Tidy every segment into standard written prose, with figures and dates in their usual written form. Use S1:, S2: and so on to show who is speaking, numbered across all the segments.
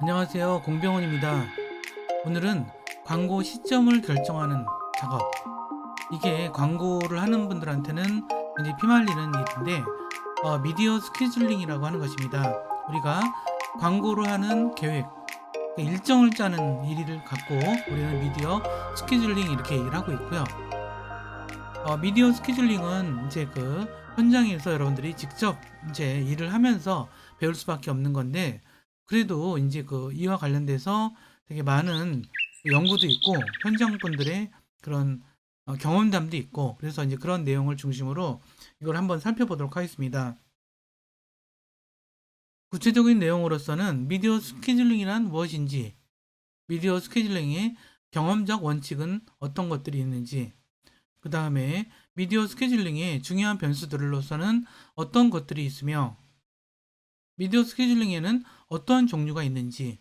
S1: 안녕하세요. 공병원입니다. 오늘은 광고 시점을 결정하는 작업. 이게 광고를 하는 분들한테는 굉장히 피말리는 일인데, 미디어 스케줄링이라고 하는 것입니다. 우리가 광고를 하는 계획, 일정을 짜는 일을 갖고 우리는 미디어 스케줄링 이렇게 얘기를 하고 있고요. 미디어 스케줄링은 이제 그 현장에서 여러분들이 직접 이제 일을 하면서 배울 수밖에 없는 건데, 그래도 이제 그 이와 관련돼서 되게 많은 연구도 있고 현장 분들의 그런 경험담도 있고, 그래서 이제 그런 내용을 중심으로 이걸 한번 살펴보도록 하겠습니다. 구체적인 내용으로서는 미디어 스케줄링이란 무엇인지, 미디어 스케줄링의 경험적 원칙은 어떤 것들이 있는지, 그 다음에 미디어 스케줄링의 중요한 변수들로서는 어떤 것들이 있으며, 미디어 스케줄링에는 어떠한 종류가 있는지.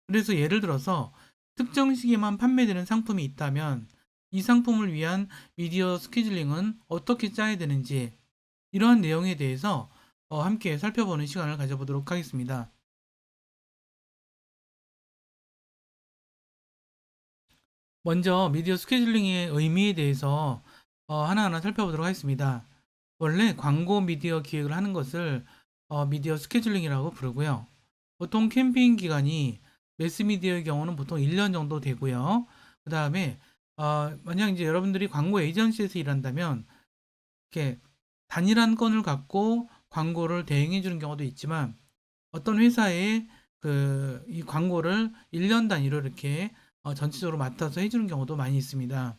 S1: 그래서 예를 들어서 특정 시기에만 판매되는 상품이 있다면 이 상품을 위한 미디어 스케줄링은 어떻게 짜야 되는지, 이러한 내용에 대해서 함께 살펴보는 시간을 가져보도록 하겠습니다. 먼저 미디어 스케줄링의 의미에 대해서 하나하나 살펴보도록 하겠습니다. 원래 광고 미디어 기획을 하는 것을 미디어 스케줄링이라고 부르고요. 보통 캠페인 기간이 매스미디어의 경우는 보통 1년 정도 되고요. 그 다음에 만약 이제 여러분들이 광고 에이전시에서 일한다면 이렇게 단일한 건을 갖고 광고를 대행해 주는 경우도 있지만, 어떤 회사에 이 광고를 1년 단위로 이렇게 전체적으로 맡아서 해주는 경우도 많이 있습니다.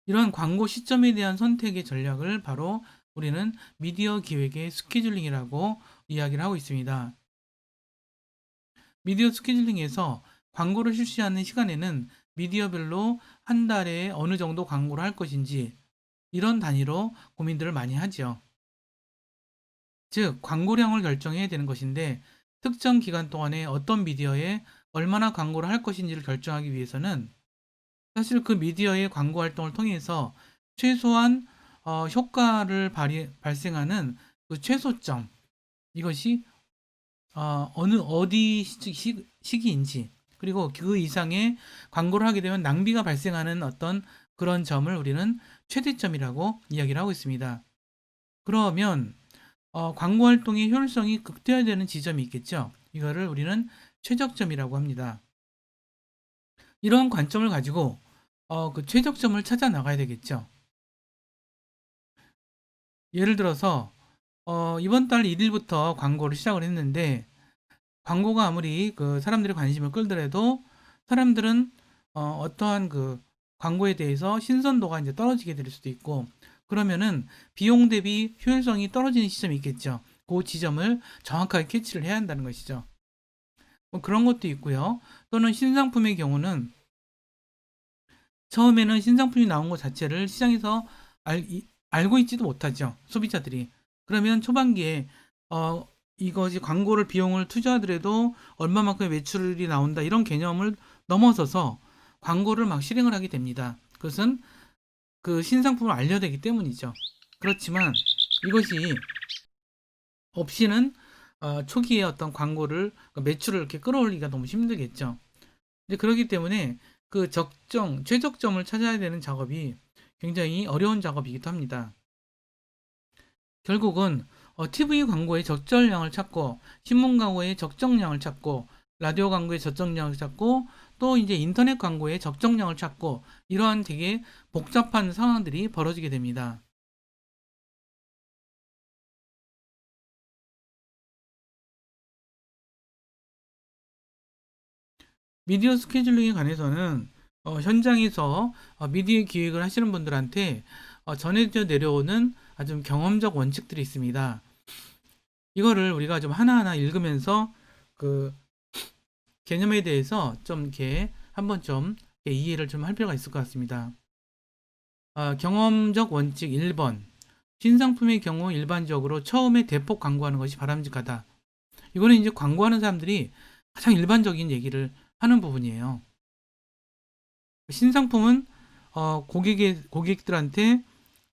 S1: 이런 광고 시점에 대한 선택의 전략을 바로 우리는 미디어 기획의 스케줄링이라고 이야기를 하고 있습니다. 미디어 스케줄링에서 광고를 실시하는 시간에는 미디어별로 한 달에 어느 정도 광고를 할 것인지, 이런 단위로 고민들을 많이 하죠. 즉, 광고량을 결정해야 되는 것인데, 특정 기간 동안에 어떤 미디어에 얼마나 광고를 할 것인지를 결정하기 위해서는 사실 그 미디어의 광고 활동을 통해서 최소한 효과를 발생하는 그 최소점, 이것이 어디 시기인지, 그리고 그 이상의 광고를 하게 되면 낭비가 발생하는 어떤 그런 점을 우리는 최대점이라고 이야기를 하고 있습니다. 그러면 광고 활동의 효율성이 극대화되는 지점이 있겠죠. 이거를 우리는 최적점이라고 합니다. 이런 관점을 가지고 그 최적점을 찾아 나가야 되겠죠. 예를 들어서 이번 달 1일부터 광고를 시작을 했는데, 광고가 아무리 그 사람들의 관심을 끌더라도 사람들은 어떠한 그 광고에 대해서 신선도가 이제 떨어지게 될 수도 있고, 그러면은 비용 대비 효율성이 떨어지는 시점이 있겠죠. 그 지점을 정확하게 캐치를 해야 한다는 것이죠. 뭐 그런 것도 있고요. 또는 신상품의 경우는 처음에는 신상품이 나온 것 자체를 시장에서 알고 있지도 못하죠. 소비자들이. 그러면 초반기에 이것이 광고를 비용을 투자하더라도 얼마만큼의 매출이 나온다, 이런 개념을 넘어서서 광고를 막 실행을 하게 됩니다. 그것은 그 신상품을 알려야 되기 때문이죠. 그렇지만 이것이 없이는 초기에 어떤 광고를, 매출을 이렇게 끌어올리기가 너무 힘들겠죠. 이제 그렇기 때문에 그 최적점을 찾아야 되는 작업이 굉장히 어려운 작업이기도 합니다. 결국은 TV 광고의 적절량을 찾고, 신문 광고의 적정량을 찾고, 라디오 광고의 적정량을 찾고, 또 이제 인터넷 광고의 적정량을 찾고, 이러한 되게 복잡한 상황들이 벌어지게 됩니다. 미디어 스케줄링에 관해서는 현장에서 미디어 기획을 하시는 분들한테 전해져 내려오는 아주 경험적 원칙들이 있습니다. 이거를 우리가 좀 하나하나 읽으면서 그 개념에 대해서 좀 이렇게 한번 좀 이해를 좀 할 필요가 있을 것 같습니다. 경험적 원칙 1번. 신상품의 경우 일반적으로 처음에 대폭 광고하는 것이 바람직하다. 이거는 이제 광고하는 사람들이 가장 일반적인 얘기를 하는 부분이에요. 신상품은 고객들한테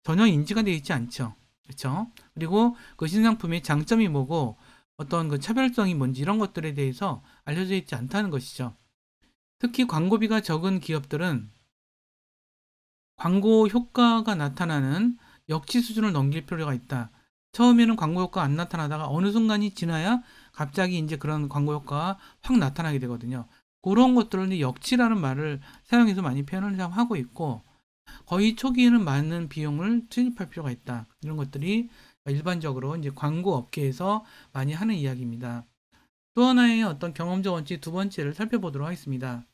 S1: 전혀 인지가 되어 있지 않죠. 그렇죠? 그리고 그 신상품의 장점이 뭐고 어떤 그 차별성이 뭔지 이런 것들에 대해서 알려져 있지 않다는 것이죠. 특히 광고비가 적은 기업들은 광고 효과가 나타나는 역치 수준을 넘길 필요가 있다. 처음에는 광고 효과가 안 나타나다가 어느 순간이 지나야 갑자기 이제 그런 광고 효과가 확 나타나게 되거든요. 그런 것들을 역치라는 말을 사용해서 많이 표현을 하고 있고, 거의 초기에는 많은 비용을 투입할 필요가 있다. 이런 것들이 일반적으로 이제 광고 업계에서 많이 하는 이야기입니다. 또 하나의 어떤 경험적 원칙 두 번째를 살펴보도록 하겠습니다.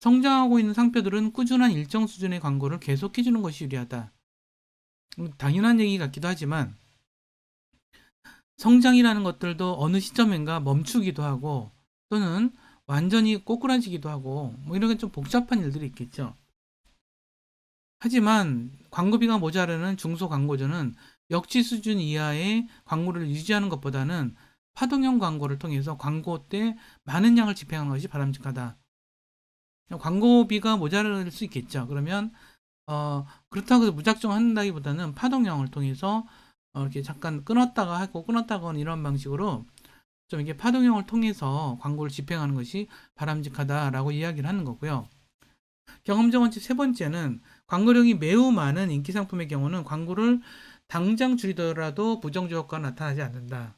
S1: 성장하고 있는 상표들은 꾸준한 일정 수준의 광고를 계속해주는 것이 유리하다. 당연한 얘기 같기도 하지만 성장이라는 것들도 어느 시점인가 멈추기도 하고 또는 완전히 꼬꾸라지기도 하고 뭐 이런 게 좀 복잡한 일들이 있겠죠. 하지만 광고비가 모자라는 중소광고주는 역치 수준 이하의 광고를 유지하는 것보다는 파동형 광고를 통해서 광고 때 많은 양을 집행하는 것이 바람직하다. 광고비가 모자랄 수 있겠죠. 그러면 그렇다고 해서 무작정 한다기보다는 파동형을 통해서 이렇게 잠깐 끊었다가 하고 끊었다가 하는 이런 방식으로 좀 이게 파동형을 통해서 광고를 집행하는 것이 바람직하다라고 이야기를 하는 거고요. 경험적 원칙 세 번째는 광고량이 매우 많은 인기 상품의 경우는 광고를 당장 줄이더라도 부정적 효과가 나타나지 않는다.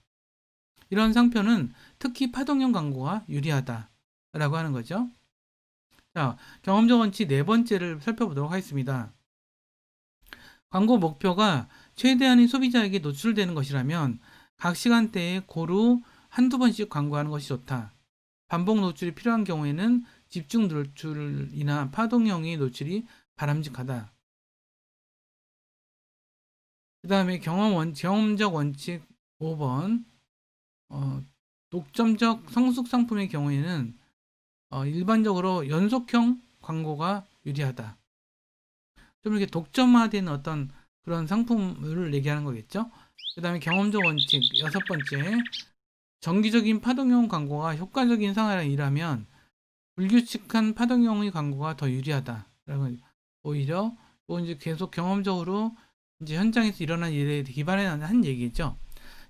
S1: 이런 상표는 특히 파동형 광고가 유리하다라고 하는 거죠. 자, 경험적 원칙 네 번째를 살펴보도록 하겠습니다. 광고 목표가 최대한의 소비자에게 노출되는 것이라면 각 시간대에 고루 한두 번씩 광고하는 것이 좋다. 반복 노출이 필요한 경우에는 집중 노출이나 파동형의 노출이 바람직하다. 그 다음에 경험적 원칙 5번 독점적 성숙 상품의 경우에는 일반적으로 연속형 광고가 유리하다. 좀 이렇게 독점화된 어떤 그런 상품을 얘기하는 거겠죠. 그 다음에 경험적 원칙 여섯 번째, 정기적인 파동형 광고가 효과적인 상황이라면 불규칙한 파동형의 광고가 더 유리하다. 오히려 또 이제 계속 경험적으로 이제 현장에서 일어난 일에 기반해 한 얘기죠.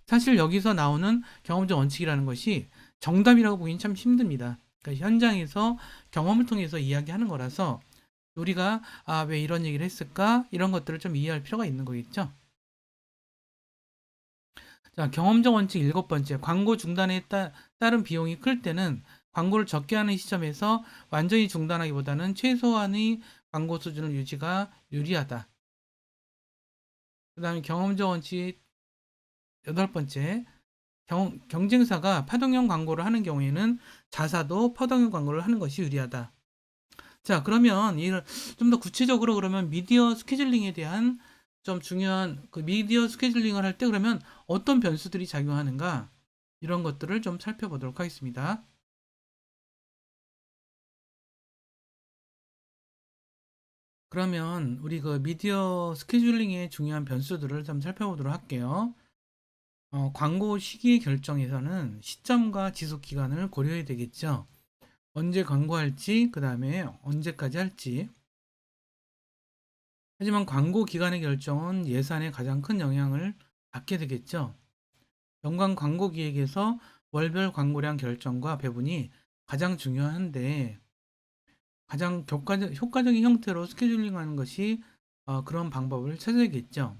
S1: 사실 여기서 나오는 경험적 원칙이라는 것이 정답이라고 보기는 참 힘듭니다. 그러니까 현장에서 경험을 통해서 이야기하는 거라서 우리가 왜 이런 얘기를 했을까? 이런 것들을 좀 이해할 필요가 있는 거겠죠. 자, 경험적 원칙 일곱 번째, 광고 중단에 따른 비용이 클 때는 광고를 적게 하는 시점에서 완전히 중단하기보다는 최소한의 광고 수준을 유지가 유리하다. 그 다음에 경험적 원칙 여덟 번째, 경쟁사가 파동형 광고를 하는 경우에는 자사도 파동형 광고를 하는 것이 유리하다. 자, 그러면 좀 더 구체적으로 그러면 미디어 스케줄링에 대한 좀 중요한 그 미디어 스케줄링을 할 때 그러면 어떤 변수들이 작용하는가 이런 것들을 좀 살펴보도록 하겠습니다. 그러면 우리 그 미디어 스케줄링의 중요한 변수들을 좀 살펴보도록 할게요. 광고 시기 결정에서는 시점과 지속 기간을 고려해야 되겠죠. 언제 광고할지, 그 다음에 언제까지 할지. 하지만 광고 기간의 결정은 예산에 가장 큰 영향을 받게 되겠죠. 연간 광고 기획에서 월별 광고량 결정과 배분이 가장 중요한데 가장 효과적인 형태로 스케줄링하는 것이 그런 방법을 찾아야겠죠.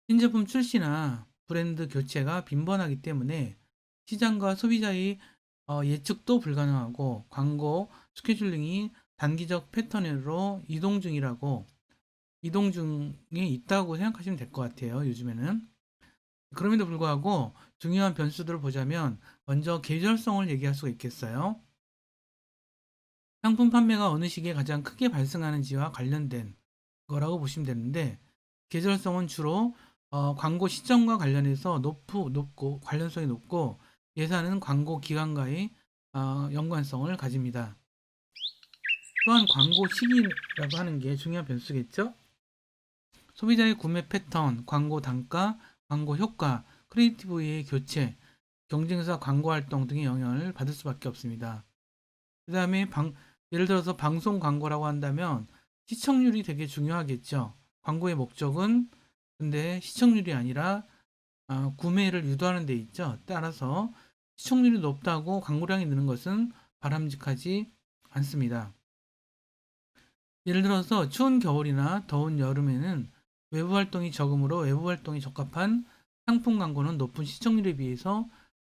S1: 신제품 출시나 브랜드 교체가 빈번하기 때문에 시장과 소비자의 예측도 불가능하고 광고 스케줄링이 단기적 패턴으로 이동 중에 있다고 생각하시면 될 것 같아요. 요즘에는. 그럼에도 불구하고 중요한 변수들을 보자면 먼저 계절성을 얘기할 수가 있겠어요. 상품 판매가 어느 시기에 가장 크게 발생하는지와 관련된 거라고 보시면 되는데 계절성은 주로 광고 시점과 관련해서 높고 관련성이 높고 예산은 광고 기간과의 연관성을 가집니다. 또한 광고 시기라고 하는 게 중요한 변수겠죠. 소비자의 구매 패턴, 광고 단가, 광고 효과, 크리에이티브의 교체, 경쟁사 광고 활동 등의 영향을 받을 수밖에 없습니다. 그 다음에 예를 들어서 방송 광고라고 한다면 시청률이 되게 중요하겠죠. 광고의 목적은 근데 시청률이 아니라 구매를 유도하는 데 있죠. 따라서 시청률이 높다고 광고량이 느는 것은 바람직하지 않습니다. 예를 들어서 추운 겨울이나 더운 여름에는 외부 활동이 적으므로 외부 활동이 적합한 상품 광고는 높은 시청률에 비해서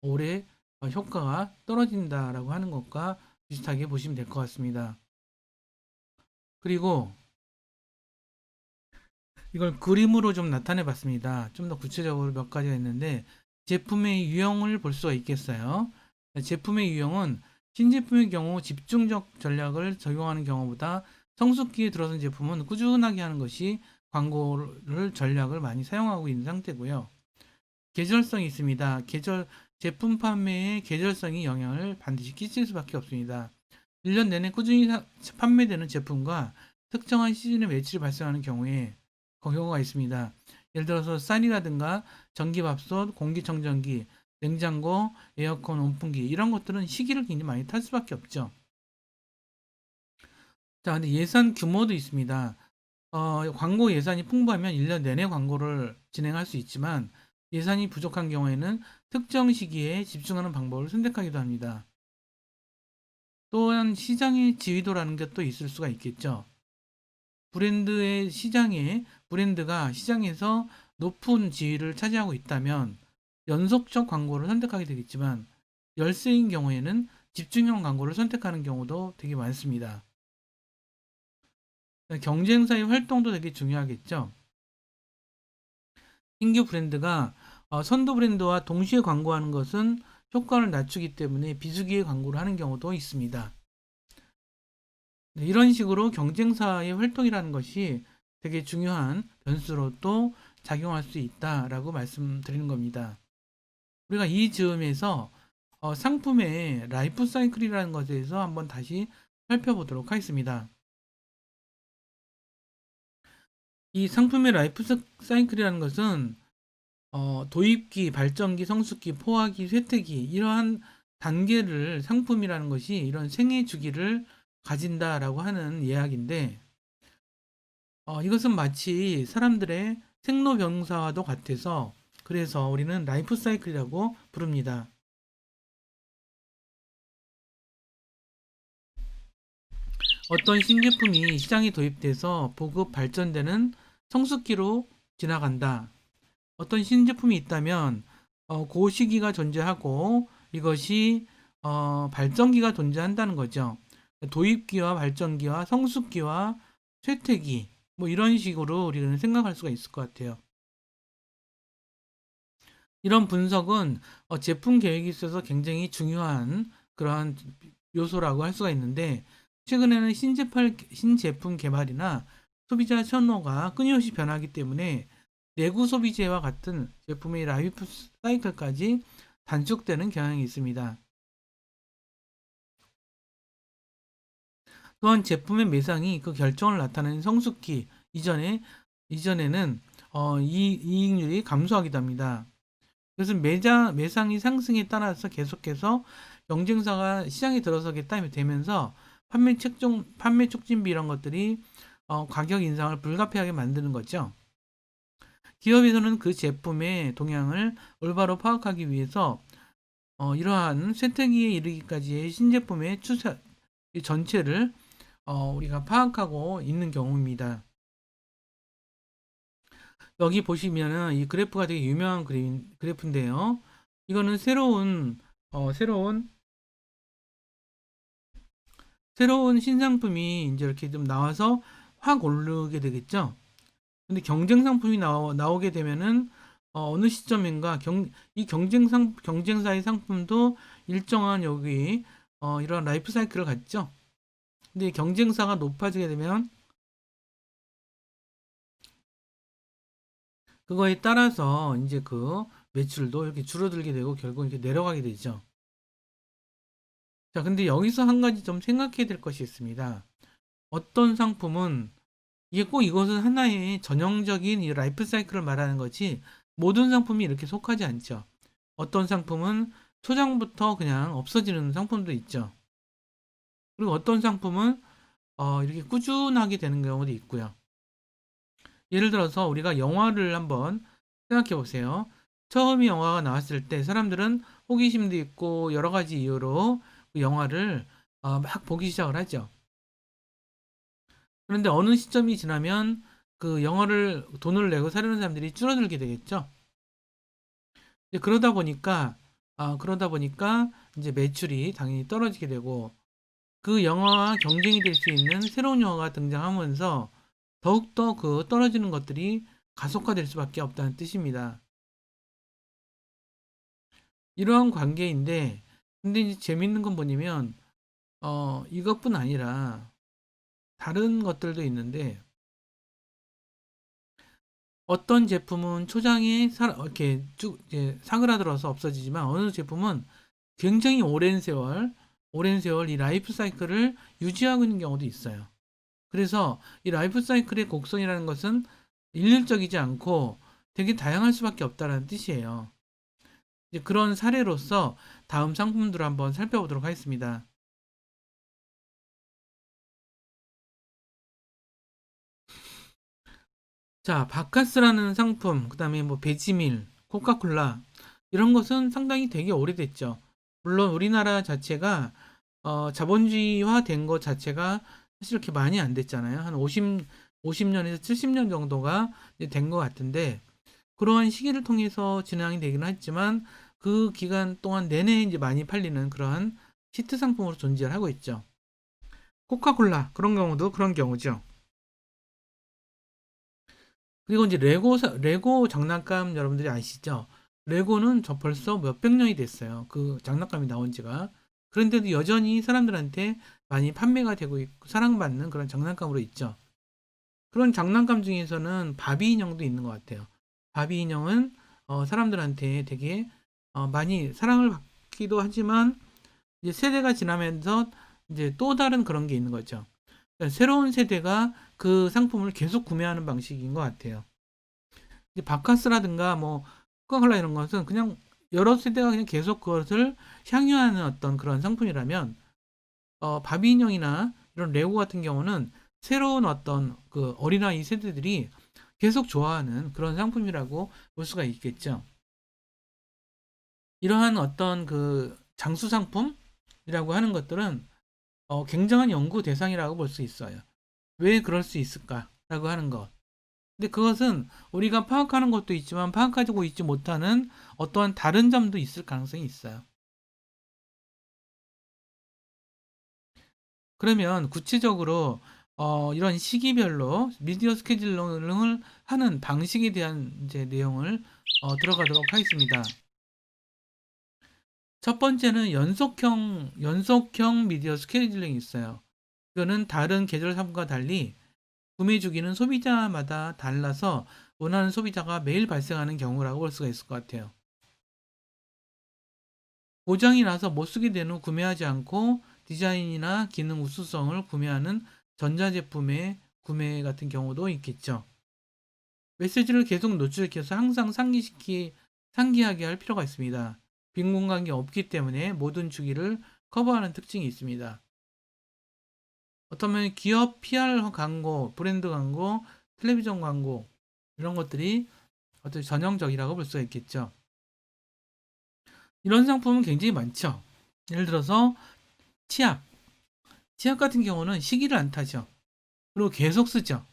S1: 오래 효과가 떨어진다라고 하는 것과 비슷하게 보시면 될 것 같습니다. 그리고 이걸 그림으로 좀 나타내 봤습니다. 좀 더 구체적으로 몇 가지가 있는데 제품의 유형을 볼 수가 있겠어요. 제품의 유형은 신제품의 경우 집중적 전략을 적용하는 경우보다 성숙기에 들어선 제품은 꾸준하게 하는 것이 광고를 전략을 많이 사용하고 있는 상태고요. 계절성이 있습니다. 제품 판매에 계절성이 영향을 반드시 끼칠 수밖에 없습니다. 1년 내내 꾸준히 판매되는 제품과 특정한 시즌에 매출이 발생하는 경우가 있습니다. 예를 들어서 쌀이라든가 전기밥솥, 공기청정기, 냉장고, 에어컨, 온풍기 이런 것들은 시기를 굉장히 많이 탈 수밖에 없죠. 자, 근데 예산 규모도 있습니다. 광고 예산이 풍부하면 1년 내내 광고를 진행할 수 있지만 예산이 부족한 경우에는 특정 시기에 집중하는 방법을 선택하기도 합니다. 또한 시장의 지위도라는 것도 있을 수가 있겠죠. 브랜드가 시장에서 높은 지위를 차지하고 있다면 연속적 광고를 선택하게 되겠지만 열세인 경우에는 집중형 광고를 선택하는 경우도 되게 많습니다. 경쟁사의 활동도 되게 중요하겠죠. 신규 브랜드가 선도 브랜드와 동시에 광고하는 것은 효과를 낮추기 때문에 비수기에 광고를 하는 경우도 있습니다. 네, 이런 식으로 경쟁사의 활동이라는 것이 되게 중요한 변수로 또 작용할 수 있다라고 말씀드리는 겁니다. 우리가 이 즈음에서 상품의 라이프 사이클이라는 것에 대해서 한번 다시 살펴보도록 하겠습니다. 이 상품의 라이프 사이클이라는 것은 도입기, 발전기, 성숙기, 포화기, 쇠퇴기 이러한 단계를 상품이라는 것이 이런 생애 주기를 가진다라고 하는 이야기인데 이것은 마치 사람들의 생로병사와도 같아서 그래서 우리는 라이프 사이클이라고 부릅니다. 어떤 신제품이 시장에 도입돼서 보급 발전되는 성숙기로 지나간다. 어떤 신제품이 있다면 그 시기가 존재하고 이것이 발전기가 존재한다는 거죠. 도입기와 발전기와 성숙기와 쇠퇴기 뭐 이런 식으로 우리는 생각할 수가 있을 것 같아요. 이런 분석은 제품 계획에 있어서 굉장히 중요한 그러한 요소라고 할 수가 있는데 최근에는 신제품 개발이나 소비자 선호가 끊임없이 변하기 때문에 내구 소비재와 같은 제품의 라이프 사이클까지 단축되는 경향이 있습니다. 또한 제품의 매상이 그 결정을 나타내는 성숙기 이전에는 이익률이 감소하기도 합니다. 그래서 매상이 상승에 따라서 계속해서 경쟁사가 시장에 들어서게 되면서 판매 촉진비 이런 것들이 가격 인상을 불가피하게 만드는 거죠. 기업에서는 그 제품의 동향을 올바로 파악하기 위해서 이러한 쇠퇴기에 이르기까지의 신제품의 추세 전체를 우리가 파악하고 있는 경우입니다. 여기 보시면은 이 그래프가 되게 유명한 그래프인데요. 이거는 새로운 신상품이 이제 이렇게 좀 나와서 확 오르게 되겠죠. 근데 경쟁 상품이 나오게 되면은 어느 시점인가 이 경쟁사의 상품도 일정한 여기 이런 라이프 사이클을 갖죠. 근데 경쟁사가 높아지게 되면 그거에 따라서 이제 그 매출도 이렇게 줄어들게 되고 결국 이렇게 내려가게 되죠. 자, 근데 여기서 한 가지 좀 생각해야 될 것이 있습니다. 어떤 상품은 이게 꼭 이것은 하나의 전형적인 이 라이프 사이클을 말하는 거지 모든 상품이 이렇게 속하지 않죠. 어떤 상품은 초장부터 그냥 없어지는 상품도 있죠. 그리고 어떤 상품은 이렇게 꾸준하게 되는 경우도 있고요. 예를 들어서 우리가 영화를 한번 생각해 보세요. 처음에 영화가 나왔을 때 사람들은 호기심도 있고 여러 가지 이유로 그 영화를 막 보기 시작을 하죠. 그런데 어느 시점이 지나면 그 영화를 돈을 내고 사려는 사람들이 줄어들게 되겠죠. 이제 그러다 보니까 이제 매출이 당연히 떨어지게 되고 그 영화와 경쟁이 될 수 있는 새로운 영화가 등장하면서 더욱더 그 떨어지는 것들이 가속화될 수밖에 없다는 뜻입니다. 이러한 관계인데, 근데 이제 재밌는 건 뭐냐면, 이것뿐 아니라 다른 것들도 있는데, 어떤 제품은 초장에 이렇게 쭉 이제 사그라들어서 없어지지만 어느 제품은 굉장히 오랜 세월 이 라이프 사이클을 유지하고 있는 경우도 있어요. 그래서 이 라이프 사이클의 곡선이라는 것은 일률적이지 않고 되게 다양할 수밖에 없다는 뜻이에요. 이제 그런 사례로서 다음 상품들을 한번 살펴보도록 하겠습니다. 자, 바카스라는 상품, 그 다음에 뭐 베지밀, 코카콜라 이런 것은 상당히 되게 오래됐죠. 물론 우리나라 자체가 자본주의화 된 것 자체가 사실 그렇게 많이 안 됐잖아요. 한 50년에서 70년 정도가 된 것 같은데 그러한 시기를 통해서 진행이 되긴 했지만 그 기간 동안 내내 이제 많이 팔리는 그러한 히트 상품으로 존재를 하고 있죠. 코카콜라 그런 경우도 그런 경우죠. 그리고 이제 레고 장난감 여러분들이 아시죠? 레고는 저 벌써 몇백 년이 됐어요. 그 장난감이 나온 지가. 그런데도 여전히 사람들한테 많이 판매가 되고 있고 사랑받는 그런 장난감으로 있죠. 그런 장난감 중에서는 바비 인형도 있는 것 같아요. 바비 인형은 사람들한테 되게 많이 사랑을 받기도 하지만 이제 세대가 지나면서 이제 또 다른 그런 게 있는 거죠. 그러니까 새로운 세대가 그 상품을 계속 구매하는 방식인 것 같아요. 이제 바카스라든가 뭐 코카콜라 이런 것은 그냥 여러 세대가 그냥 계속 그것을 향유하는 어떤 그런 상품이라면 바비 인형이나 이런 레고 같은 경우는 새로운 어떤 그 어린아이 세대들이 계속 좋아하는 그런 상품이라고 볼 수가 있겠죠. 이러한 어떤 그 장수 상품이라고 하는 것들은 굉장한 연구 대상이라고 볼 수 있어요. 왜 그럴 수 있을까라고 하는 것. 근데 그것은 우리가 파악하는 것도 있지만 파악하고 있지 못하는 어떠한 다른 점도 있을 가능성이 있어요. 그러면 구체적으로 이런 시기별로 미디어 스케줄링을 하는 방식에 대한 이제 내용을 들어가도록 하겠습니다. 첫 번째는 연속형 미디어 스케줄링이 있어요. 이거는 다른 계절 상품과 달리 구매 주기는 소비자마다 달라서 원하는 소비자가 매일 발생하는 경우라고 볼 수가 있을 것 같아요. 고장이 나서 못 쓰게 된 후 구매하지 않고 디자인이나 기능 우수성을 구매하는 전자제품의 구매 같은 경우도 있겠죠. 메시지를 계속 노출시켜서 항상 상기하게 할 필요가 있습니다. 빈 공간이 없기 때문에 모든 주기를 커버하는 특징이 있습니다. 어쩌면 기업 PR 광고, 브랜드 광고, 텔레비전 광고 이런 것들이 어떤 전형적이라고 볼 수가 있겠죠. 이런 상품은 굉장히 많죠. 예를 들어서 치약. 치약 같은 경우는 시기를 안 타죠. 그리고 계속 쓰죠.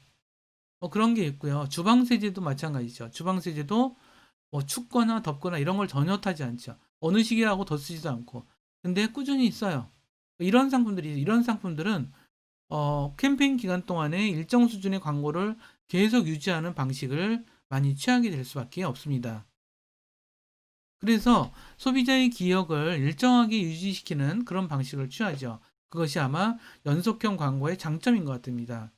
S1: 그런 게 있고요. 주방세제도 마찬가지죠. 주방세제도 뭐 춥거나 덥거나 이런 걸 전혀 타지 않죠. 어느 시기라고 더 쓰지도 않고. 근데 꾸준히 써요. 이런 상품들은 캠페인 기간 동안에 일정 수준의 광고를 계속 유지하는 방식을 많이 취하게 될 수밖에 없습니다. 그래서 소비자의 기억을 일정하게 유지시키는 그런 방식을 취하죠. 그것이 아마 연속형 광고의 장점인 것 같습니다.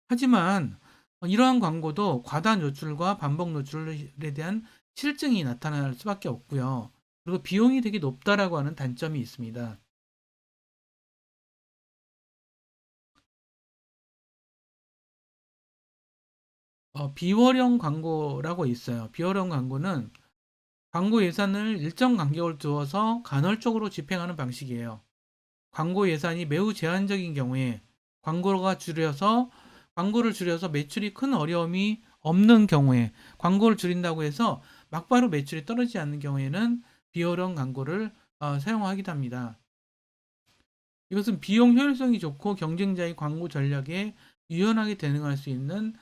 S1: 하지만 이러한 광고도 과다 노출과 반복 노출에 대한 실증이 나타날 수밖에 없고요. 그리고 비용이 되게 높다라고 하는 단점이 있습니다. 비월형 광고라고 있어요. 비월형 광고는 광고 예산을 일정 간격을 두어서 간헐적으로 집행하는 방식이에요. 광고 예산이 매우 제한적인 경우에 광고를 줄여서 매출이 큰 어려움이 없는 경우에 광고를 줄인다고 해서 막바로 매출이 떨어지지 않는 경우에는 비효율형 광고를 사용하기도 합니다. 이것은 비용 효율성이 좋고 경쟁자의 광고 전략에 유연하게 대응할 수 있는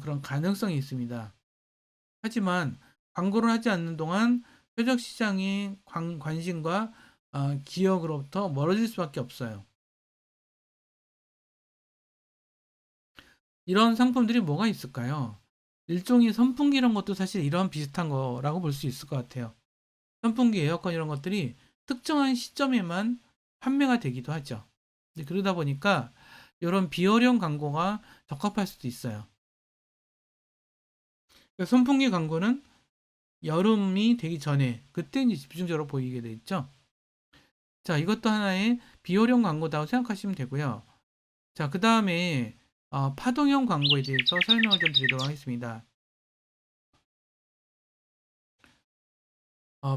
S1: 그런 가능성이 있습니다. 하지만 광고를 하지 않는 동안 표적 시장의 관심과 기억으로부터 멀어질 수밖에 없어요. 이런 상품들이 뭐가 있을까요? 일종의 선풍기 이런 것도 사실 이런 비슷한 거라고 볼 수 있을 것 같아요. 선풍기, 에어컨 이런 것들이 특정한 시점에만 판매가 되기도 하죠. 그러다 보니까 이런 비어령 광고가 적합할 수도 있어요. 선풍기 광고는 여름이 되기 전에 그때 이제 집중적으로 보이게 돼 있죠. 자, 이것도 하나의 비어령 광고다고 생각하시면 되고요. 자, 그 다음에 파동형 광고에 대해서 설명을 좀 드리도록 하겠습니다.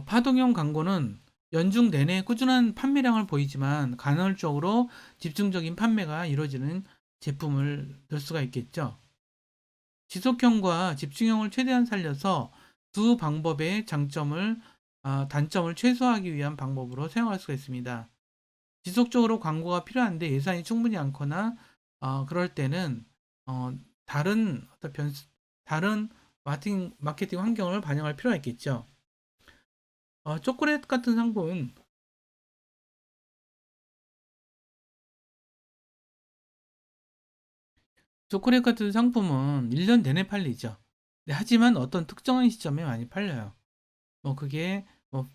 S1: 파동형 광고는 연중 내내 꾸준한 판매량을 보이지만 간헐적으로 집중적인 판매가 이루어지는 제품을 들 수가 있겠죠. 지속형과 집중형을 최대한 살려서 두 방법의 단점을 최소화하기 위한 방법으로 사용할 수가 있습니다. 지속적으로 광고가 필요한데 예산이 충분히 않거나 그럴 때는 어, 다른 마케팅 환경을 반영할 필요가 있겠죠. 초콜릿 같은 상품, 초콜릿 같은 상품은 1년 내내 팔리죠. 네, 하지만 어떤 특정한 시점에 많이 팔려요. 뭐 그게 뭐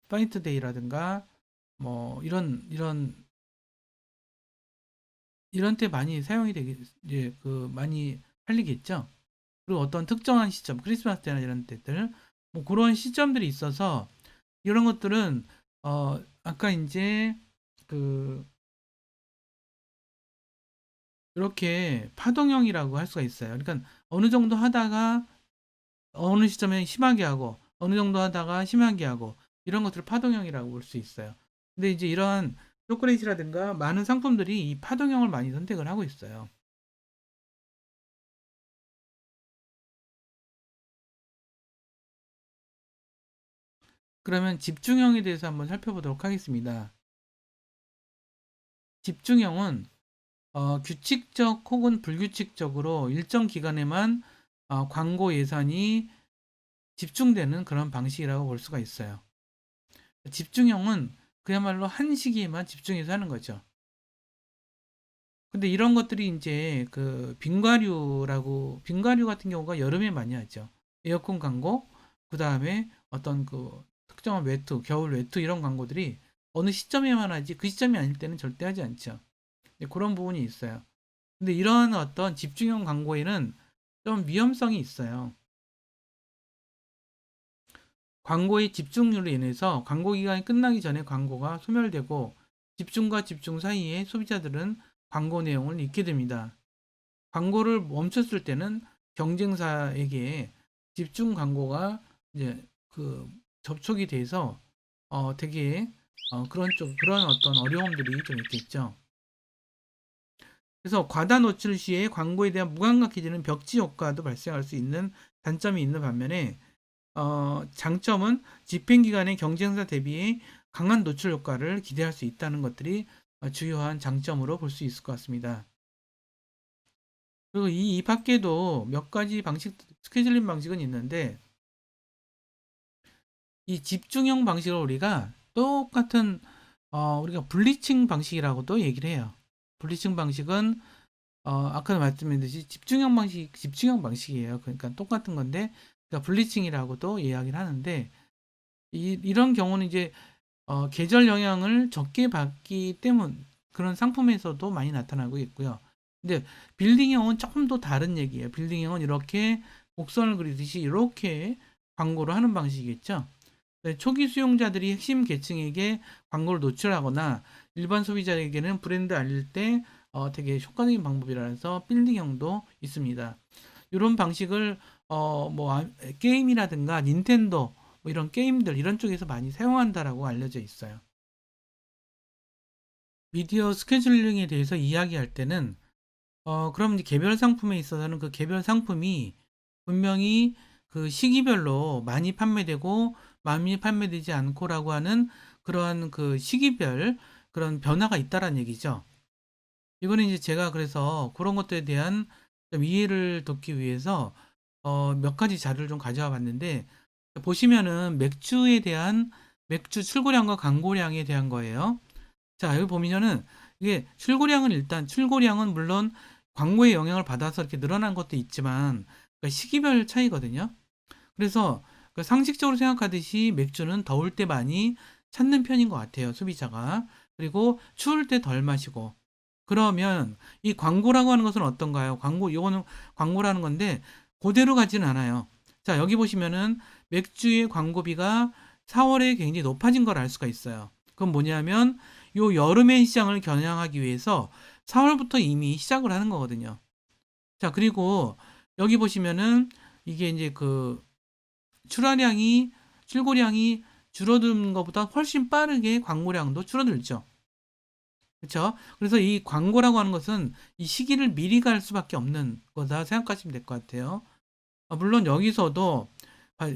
S1: 파인트데이라든가 뭐 이런 때 많이 사용이 되게 이제 그 많이 팔리겠죠. 그리고 어떤 특정한 시점, 크리스마스 때나 이런 때들 뭐 그런 시점들이 있어서 이런 것들은 아까 이제 그 이렇게 파동형이라고 할 수가 있어요. 그러니까 어느 정도 하다가 어느 시점에 심하게 하고 어느 정도 하다가 심하게 하고 이런 것들을 파동형이라고 볼 수 있어요. 근데 이제 이러한 초콜릿이라든가 많은 상품들이 이 파동형을 많이 선택을 하고 있어요. 그러면 집중형에 대해서 한번 살펴보도록 하겠습니다. 집중형은 규칙적 혹은 불규칙적으로 일정 기간에만 광고 예산이 집중되는 그런 방식이라고 볼 수가 있어요. 집중형은 그야말로 한 시기에만 집중해서 하는 거죠. 근데 이런 것들이 이제 그 빙과류 같은 경우가 여름에 많이 하죠. 에어컨 광고, 그 다음에 어떤 그 특정한 외투, 겨울 외투 이런 광고들이 어느 시점에만 하지 그 시점이 아닐 때는 절대 하지 않죠. 그런 부분이 있어요. 근데 이런 어떤 집중형 광고에는 좀 위험성이 있어요. 광고의 집중률로 인해서 광고 기간이 끝나기 전에 광고가 소멸되고 집중과 집중 사이에 소비자들은 광고 내용을 잊게 됩니다. 광고를 멈췄을 때는 경쟁사에게 집중 광고가 이제 그 접촉이 돼서 되게 그런 어떤 어려움들이 좀 있겠죠. 그래서 과다 노출 시에 광고에 대한 무감각해지는 벽지 효과도 발생할 수 있는 단점이 있는 반면에 장점은 집행 기간의 경쟁사 대비에 강한 노출 효과를 기대할 수 있다는 것들이 주요한 장점으로 볼 수 있을 것 같습니다. 그리고 이 밖에도 몇 가지 스케줄링 방식은 있는데 이 집중형 방식을 우리가 똑같은 우리가 블리칭 방식이라고도 얘기를 해요. 블리칭 방식은 아까 말씀드렸듯이 집중형 방식이에요. 그러니까 똑같은 건데 그러니까 블리칭이라고도 이야기를 하는데 이런 경우는 이제 계절 영향을 적게 받기 때문 그런 상품에서도 많이 나타나고 있고요. 근데 빌딩형은 조금 더 다른 얘기예요. 빌딩형은 이렇게 곡선을 그리듯이 이렇게 광고를 하는 방식이겠죠. 네, 초기 수용자들이 핵심 계층에게 광고를 노출하거나 일반 소비자에게는 브랜드 알릴 때 되게 효과적인 방법이라서 빌딩형도 있습니다. 이런 방식을 게임이라든가 닌텐도 뭐 이런 게임들 이런 쪽에서 많이 사용한다라고 알려져 있어요. 미디어 스케줄링에 대해서 이야기할 때는 그럼 이제 개별 상품에 있어서는 그 개별 상품이 분명히 그 시기별로 많이 판매되고 많이 판매되지 않고라고 하는 그러한 그 시기별 그런 변화가 있다라는 얘기죠. 이거는 이제 제가 그래서 그런 것들에 대한 좀 이해를 돕기 위해서 몇 가지 자료를 좀 가져와 봤는데 보시면은 맥주에 대한 맥주 출고량과 광고량에 대한 거예요. 자, 여기 보면은 이게 출고량은 일단 출고량은 물론 광고의 영향을 받아서 이렇게 늘어난 것도 있지만 그러니까 시기별 차이거든요. 그래서 그 상식적으로 생각하듯이 맥주는 더울 때 많이 찾는 편인 것 같아요, 소비자가. 그리고 추울 때 덜 마시고. 그러면 이 광고라고 하는 것은 어떤가요? 이거는 광고라는 건데, 그대로 가지는 않아요. 자, 여기 보시면은 맥주의 광고비가 4월에 굉장히 높아진 걸 알 수가 있어요. 그건 뭐냐면, 요 여름의 시장을 겨냥하기 위해서 4월부터 이미 시작을 하는 거거든요. 자, 그리고 여기 보시면은 이게 이제 그 출고량이 줄어든 것보다 훨씬 빠르게 광고량도 줄어들죠. 그렇죠? 그래서 이 광고라고 하는 것은 이 시기를 미리 갈 수밖에 없는 거다 생각하시면 될 것 같아요. 물론 여기서도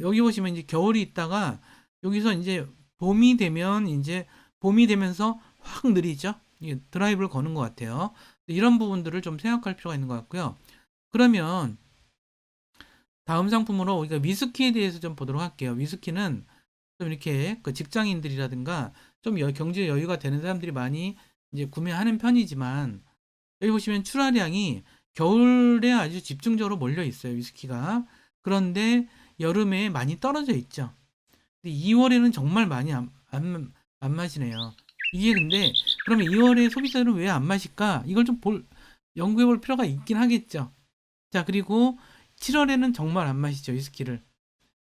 S1: 여기 보시면 이제 겨울이 있다가 여기서 이제 봄이 되면서 확 느리죠. 이게 드라이브를 거는 것 같아요. 이런 부분들을 좀 생각할 필요가 있는 것 같고요. 그러면 다음 상품으로 우리가 위스키에 대해서 좀 보도록 할게요. 위스키는 좀 이렇게 그 직장인들이라든가 좀 경제 여유가 되는 사람들이 많이 이제 구매하는 편이지만 여기 보시면 출하량이 겨울에 아주 집중적으로 몰려 있어요. 위스키가. 그런데 여름에 많이 떨어져 있죠. 2월에는 정말 많이 안 마시네요. 이게 근데 그러면 2월에 소비자들은 왜 안 마실까? 이걸 좀 연구해 볼 필요가 있긴 하겠죠. 자, 그리고 7월에는 정말 안 마시죠. 위스키를.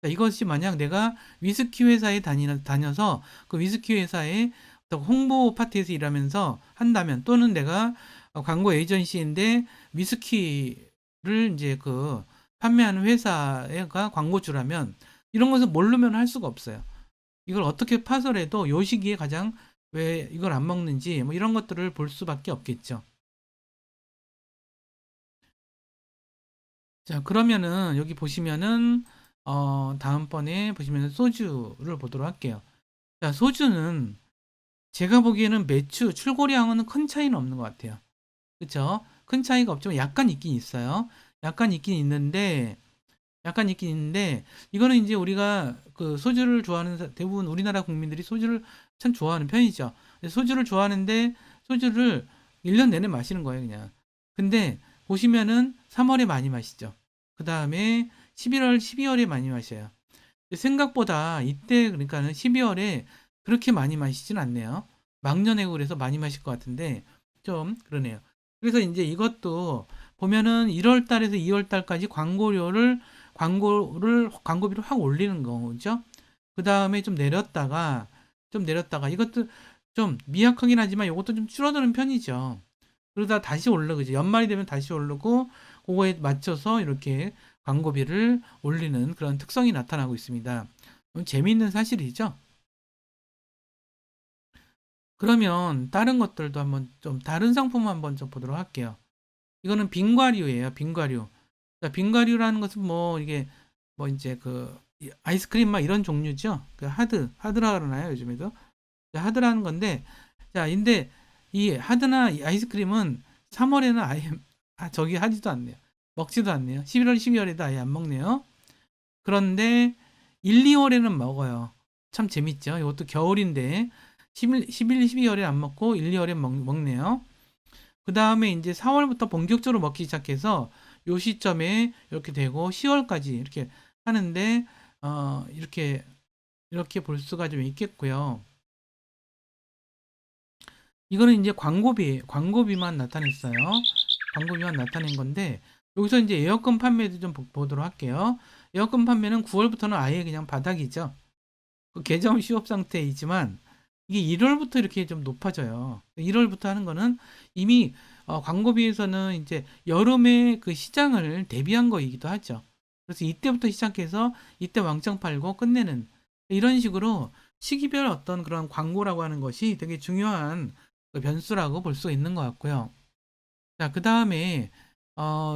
S1: 자, 이것이 만약 내가 위스키 회사에 다녀서 그 위스키 회사의 어떤 홍보 파트에서 일하면서 한다면 또는 내가 광고 에이전시인데 위스키를 이제 그 판매하는 회사가 광고주라면 이런 것을 모르면 할 수가 없어요. 이걸 어떻게 파설해도 요 시기에 가장 왜 이걸 안 먹는지 뭐 이런 것들을 볼 수밖에 없겠죠. 자, 그러면은 여기 보시면은 다음번에 보시면은 소주를 보도록 할게요. 자, 소주는 제가 보기에는 출고량은 큰 차이는 없는 것 같아요. 그쵸? 큰 차이가 없지만 약간 있긴 있어요. 약간 있긴 있는데, 이거는 이제 우리가 그 소주를 좋아하는, 대부분 우리나라 국민들이 소주를 참 좋아하는 편이죠. 소주를 좋아하는데, 소주를 1년 내내 마시는 거예요, 그냥. 근데, 보시면은 3월에 많이 마시죠. 그 다음에 11월, 12월에 많이 마셔요. 생각보다 이때 그러니까는 12월에 그렇게 많이 마시진 않네요. 막년회고 그래서 많이 마실 것 같은데 좀 그러네요. 그래서 이제 이것도 보면은 1월 달에서 2월 달까지 광고비를 확 올리는 거죠. 그 다음에 좀 내렸다가 이것도 좀 미약하긴 하지만 이것도 좀 줄어드는 편이죠. 그러다 다시 오르고 연말이 되면 다시 오르고 그거에 맞춰서 이렇게 광고비를 올리는 그런 특성이 나타나고 있습니다. 재미있는 사실이죠. 그러면 다른 것들도 한번 좀 다른 상품 한번 좀 보도록 할게요. 이거는 빙과류예요. 빙과류. 자, 빙과류라는 것은 뭐 이게 뭐 이제 그 아이스크림 막 이런 종류죠. 그 하드라 그러나요, 요즘에도? 하드라는 건데 자, 근데 이 하드나 이 아이스크림은 3월에는 아예 저기 하지도 않네요. 먹지도 않네요. 11월, 12월에도 아예 안 먹네요. 그런데 1, 2월에는 먹어요. 참 재밌죠. 이것도 겨울인데 11, 12월에 안 먹고 1, 2월에 먹네요. 그 다음에 이제 4월부터 본격적으로 먹기 시작해서 요 시점에 이렇게 되고 10월까지 이렇게 하는데 이렇게 볼 수가 좀 있겠고요. 이거는 이제 광고비만 나타냈어요. 광고비만 나타낸 건데 여기서 이제 에어컨 판매도 좀 보도록 할게요. 에어컨 판매는 9월부터는 아예 그냥 바닥이죠. 그 계정 시업 상태이지만 이게 1월부터 이렇게 좀 높아져요. 1월부터 하는 거는 이미 광고비에서는 이제 여름에 그 시장을 대비한 거이기도 하죠. 그래서 이때부터 시작해서 이때 왕창 팔고 끝내는 이런 식으로 시기별 어떤 그런 광고라고 하는 것이 되게 중요한 그 변수라고 볼 수 있는 것 같고요. 자, 그 다음에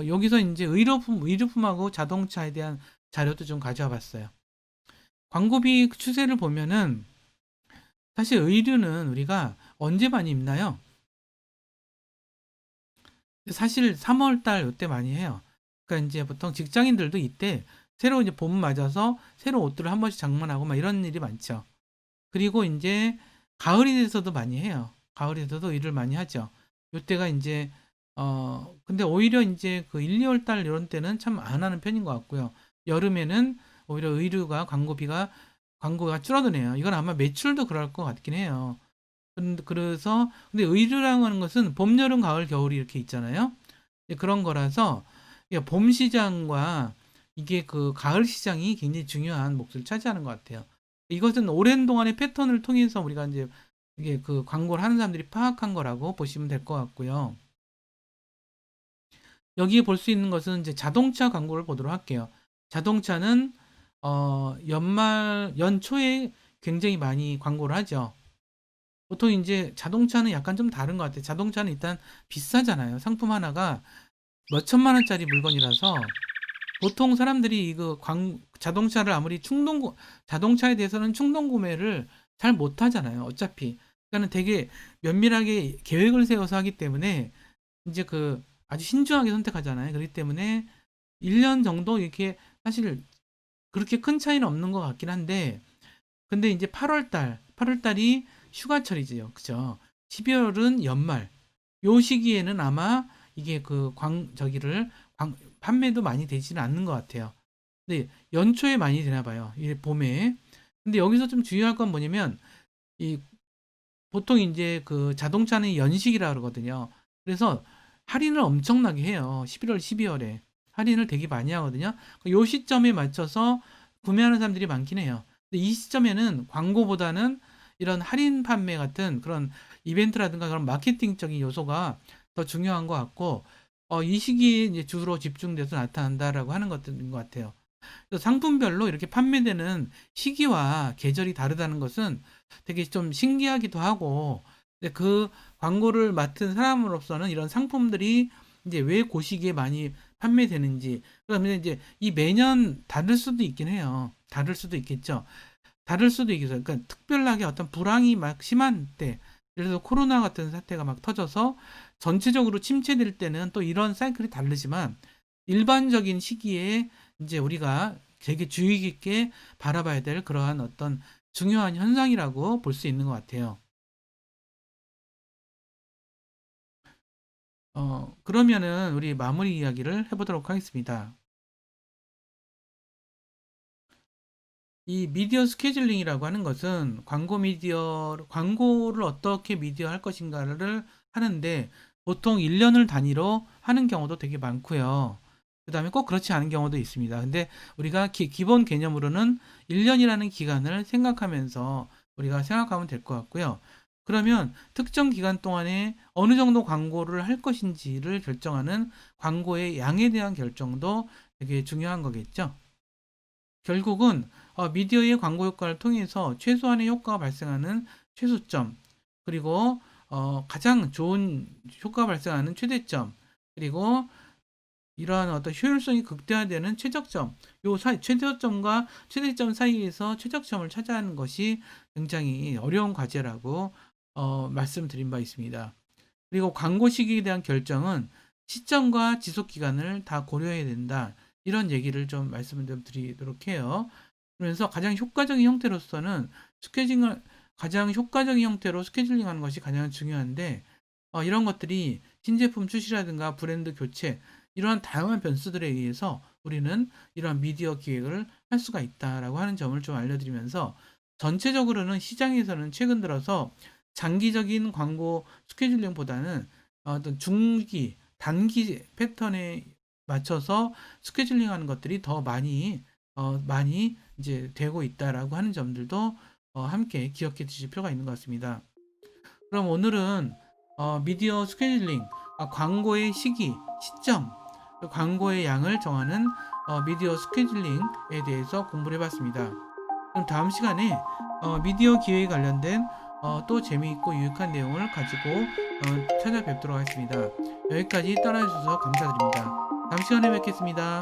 S1: 여기서 이제 의료품하고 자동차에 대한 자료도 좀 가져와 봤어요. 광고비 추세를 보면은 사실 의류는 우리가 언제 많이 입나요? 사실 3월 달 이때 많이 해요. 그러니까 이제 보통 직장인들도 이때 새로 이제 봄 맞아서 새로 옷들을 한 번씩 장만하고 막 이런 일이 많죠. 그리고 이제 가을이 돼서도 많이 해요. 가을이 돼서도 일을 많이 하죠. 이때가 이제 근데 오히려 이제 그 1, 2월 달 이런 때는 참 안 하는 편인 것 같고요. 여름에는 오히려 의류가 광고가 줄어드네요. 이건 아마 매출도 그럴 것 같긴 해요. 그래서 근데 의류라고 하는 것은 봄, 여름, 가을, 겨울이 이렇게 있잖아요. 그런 거라서 이게 봄 시장과 이게 그 가을 시장이 굉장히 중요한 몫을 차지하는 것 같아요. 이것은 오랜 동안의 패턴을 통해서 우리가 이제 이게 그 광고를 하는 사람들이 파악한 거라고 보시면 될 것 같고요. 여기에 볼 수 있는 것은 이제 자동차 광고를 보도록 할게요. 자동차는 연초에 굉장히 많이 광고를 하죠. 보통 이제 자동차는 약간 좀 다른 것 같아요. 자동차는 일단 비싸잖아요. 상품 하나가 몇 천만 원짜리 물건이라서 보통 사람들이 이거 자동차를 아무리 자동차에 대해서는 충동 구매를 잘 못 하잖아요. 어차피. 그러니까는 되게 면밀하게 계획을 세워서 하기 때문에 이제 그 아주 신중하게 선택하잖아요. 그렇기 때문에 1년 정도 이렇게 사실 그렇게 큰 차이는 없는 것 같긴 한데 근데 이제 8월 달이 휴가철이지요. 그죠? 12월은 연말. 요 시기에는 아마 이게 그 판매도 많이 되지는 않는 것 같아요. 근데 연초에 많이 되나 봐요. 이 봄에. 근데 여기서 좀 중요할 건 뭐냐면 이 보통 이제 그 자동차는 연식이라 그러거든요. 그래서 할인을 엄청나게 해요. 11월, 12월에 할인을 되게 많이 하거든요. 요 시점에 맞춰서 구매하는 사람들이 많긴 해요. 근데 이 시점에는 광고보다는 이런 할인 판매 같은 그런 이벤트라든가 그런 마케팅적인 요소가 더 중요한 것 같고, 이 시기에 이제 주로 집중돼서 나타난다라고 하는 것들인 것 같아요. 그래서 상품별로 이렇게 판매되는 시기와 계절이 다르다는 것은 되게 좀 신기하기도 하고, 근데 그 광고를 맡은 사람으로서는 이런 상품들이 이제 왜 그 시기에 많이 판매되는지, 그다음에 이제 이 매년 다를 수도 있긴 해요. 다를 수도 있겠죠. 다를 수도 있겠어요. 그러니까 특별하게 어떤 불황이 막 심한 때, 예를 들어서 코로나 같은 사태가 막 터져서 전체적으로 침체될 때는 또 이런 사이클이 다르지만 일반적인 시기에 이제 우리가 되게 주의 깊게 바라봐야 될 그러한 어떤 중요한 현상이라고 볼 수 있는 것 같아요. 그러면은 우리 마무리 이야기를 해보도록 하겠습니다. 이 미디어 스케줄링이라고 하는 것은 광고를 어떻게 미디어 할 것인가를 하는데 보통 1년을 단위로 하는 경우도 되게 많고요. 그 다음에 꼭 그렇지 않은 경우도 있습니다. 근데 우리가 기본 개념으로는 1년이라는 기간을 생각하면서 우리가 생각하면 될 것 같고요. 그러면 특정 기간 동안에 어느 정도 광고를 할 것인지를 결정하는 광고의 양에 대한 결정도 되게 중요한 거겠죠. 결국은 미디어의 광고 효과를 통해서 최소한의 효과가 발생하는 최소점, 그리고 가장 좋은 효과가 발생하는 최대점, 그리고 이러한 어떤 효율성이 극대화되는 최적점, 최저점과 최대점 사이에서 최적점을 찾아가는 것이 굉장히 어려운 과제라고 말씀드린 바 있습니다. 그리고 광고 시기에 대한 결정은 시점과 지속 기간을 다 고려해야 된다. 이런 얘기를 좀 말씀을 좀 드리도록 해요. 그러면서 가장 효과적인 형태로 스케줄링 하는 것이 가장 중요한데, 이런 것들이 신제품 출시라든가 브랜드 교체, 이러한 다양한 변수들에 의해서 우리는 이러한 미디어 기획을 할 수가 있다라고 하는 점을 좀 알려드리면서 전체적으로는 시장에서는 최근 들어서 장기적인 광고 스케줄링보다는 어떤 단기 패턴에 맞춰서 스케줄링 하는 것들이 더 많이 이제 되고 있다라고 하는 점들도 함께 기억해 두실 필요가 있는 것 같습니다. 그럼 오늘은 미디어 스케줄링, 광고의 시점, 광고의 양을 정하는 미디어 스케줄링에 대해서 공부를 해봤습니다. 그럼 다음 시간에 미디어 기획에 관련된 또 재미있고 유익한 내용을 가지고 찾아뵙도록 하겠습니다. 여기까지 따라해주셔서 감사드립니다. 다음 시간에 뵙겠습니다.